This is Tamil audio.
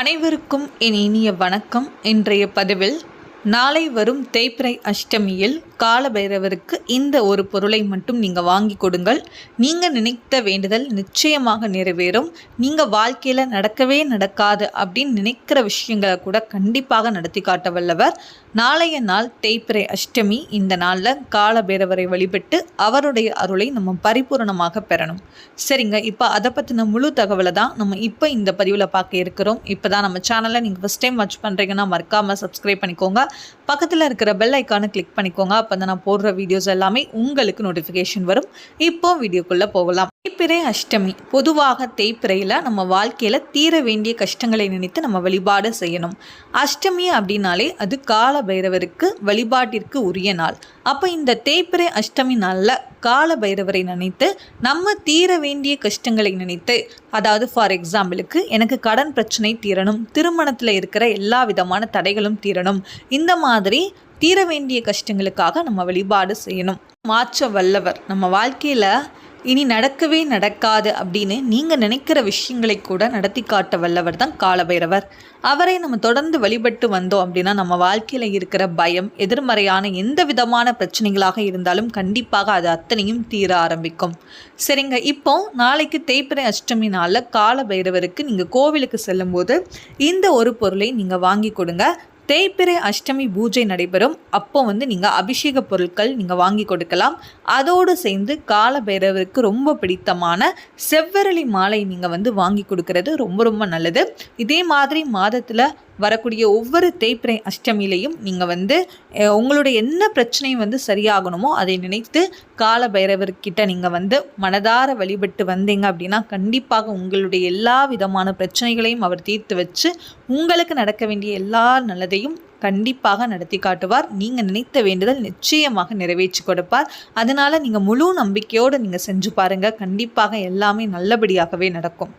அனைவருக்கும் என் இனிய வணக்கம். இன்றைய பதிவில் நாளை வரும் தேய்பிறை அஷ்டமியில் காலபைரவருக்கு இந்த ஒரு பொருளை மட்டும் நீங்கள் வாங்கி கொடுங்கள். நீங்கள் நினைத்த வேண்டுதல் நிச்சயமாக நிறைவேறும். நீங்கள் வாழ்க்கையில் நடக்கவே நடக்காது அப்படின்னு நினைக்கிற விஷயங்களை கூட கண்டிப்பாக நடத்தி காட்ட வல்லவர். நாளைய நாள் தேய்பிறை அஷ்டமி. இந்த நாளில் காலபைரவரை வழிபட்டு அவருடைய அருளை நம்ம பரிபூரணமாக பெறணும். சரிங்க, இப்போ அதை பற்றின முழு தகவலை தான் நம்ம இப்போ இந்த பதிவில் பார்க்க இருக்கிறோம். இப்போ தான் நம்ம சேனலை நீங்கள் ஃபஸ்ட் டைம் வாட்ச் பண்ணுறீங்கன்னா மறக்காமல் சப்ஸ்கிரைப் பண்ணிக்கோங்க. பக்கத்தில் இருக்கிற பெல் ஐக்கானை கிளிக் பண்ணிக்கோங்க. அப்போ தான் நான் போடுற வீடியோஸ் எல்லாமே உங்களுக்கு நோட்டிஃபிகேஷன் வரும். இப்போ வீடியோக்குள்ளே போகலாம். தேய்பிறை அஷ்டமி. பொதுவாக தேய்பிறையில் நம்ம வாழ்க்கையில் தீர வேண்டிய கஷ்டங்களை நினைத்து நம்ம வழிபாடு செய்யணும். அஷ்டமி அப்படின்னாலே அது காலபைரவருக்கு வழிபாட்டிற்கு உரிய நாள். அப்போ இந்த தேய்பிறை அஷ்டமி நாளில் காலபைரவரை நினைத்து நம்ம தீர வேண்டிய கஷ்டங்களை நினைத்து, அதாவது ஃபார் எக்ஸாம்பிளுக்கு எனக்கு கடன் பிரச்சனை தீரணும், திருமணத்தில் இருக்கிற எல்லா விதமான தடைகளும் தீரணும், இந்த மாதிரி தீர வேண்டிய கஷ்டங்களுக்காக நம்ம வழிபாடு செய்யணும். மாற்ற வல்லவர். நம்ம வாழ்க்கையில் இனி நடக்கவே நடக்காது அப்படின்னு நீங்கள் நினைக்கிற விஷயங்களை கூட நடத்தி காட்ட வல்லவர் தான் காலபைரவர். அவரை நம்ம தொடர்ந்து வழிபட்டு வந்தோம் அப்படின்னா நம்ம வாழ்க்கையில் இருக்கிற பயம், எதிர்மறையான எந்த விதமான பிரச்சனைகளாக இருந்தாலும் கண்டிப்பாக அது அத்தனையும் தீர ஆரம்பிக்கும். சரிங்க, இப்போ நாளைக்கு தேய்பிறை அஷ்டமி நாளில் காலபைரவருக்கு நீங்கள் கோவிலுக்கு செல்லும்போது இந்த ஒரு பொருளை நீங்கள் வாங்கி கொடுங்க. தேய்பிறை அஷ்டமி பூஜை நடைபெறும். அப்போ நீங்கள் அபிஷேக பொருட்கள் நீங்கள் வாங்கி கொடுக்கலாம். அதோடு சேர்ந்து காலபைரவருக்கு ரொம்ப பிடித்தமான செவ்வரளி மாலை நீங்கள் வாங்கி கொடுக்கறது ரொம்ப ரொம்ப நல்லது. இதே மாதிரி மாதத்தில் வரக்கூடிய ஒவ்வொரு தேய்பிறை அஷ்டமியிலையும் நீங்கள் உங்களுடைய என்ன பிரச்சனையும் சரியாகணுமோ அதை நினைத்து காலபைரவர்கிட்ட நீங்கள் மனதார வழிபட்டு வந்தீங்க அப்படின்னா கண்டிப்பாக உங்களுடைய எல்லா விதமான பிரச்சனைகளையும் அவர் தீர்த்து வச்சு உங்களுக்கு நடக்க வேண்டிய எல்லா நல்லதையும் கண்டிப்பாக நடத்தி காட்டுவார். நீங்கள் நினைத்த வேண்டுதல் நிச்சயமாக நிறைவேற்றி கொடுப்பார். அதனால் நீங்கள் முழு நம்பிக்கையோடு நீங்கள் செஞ்சு பாருங்கள். கண்டிப்பாக எல்லாமே நல்லபடியாகவே நடக்கும்.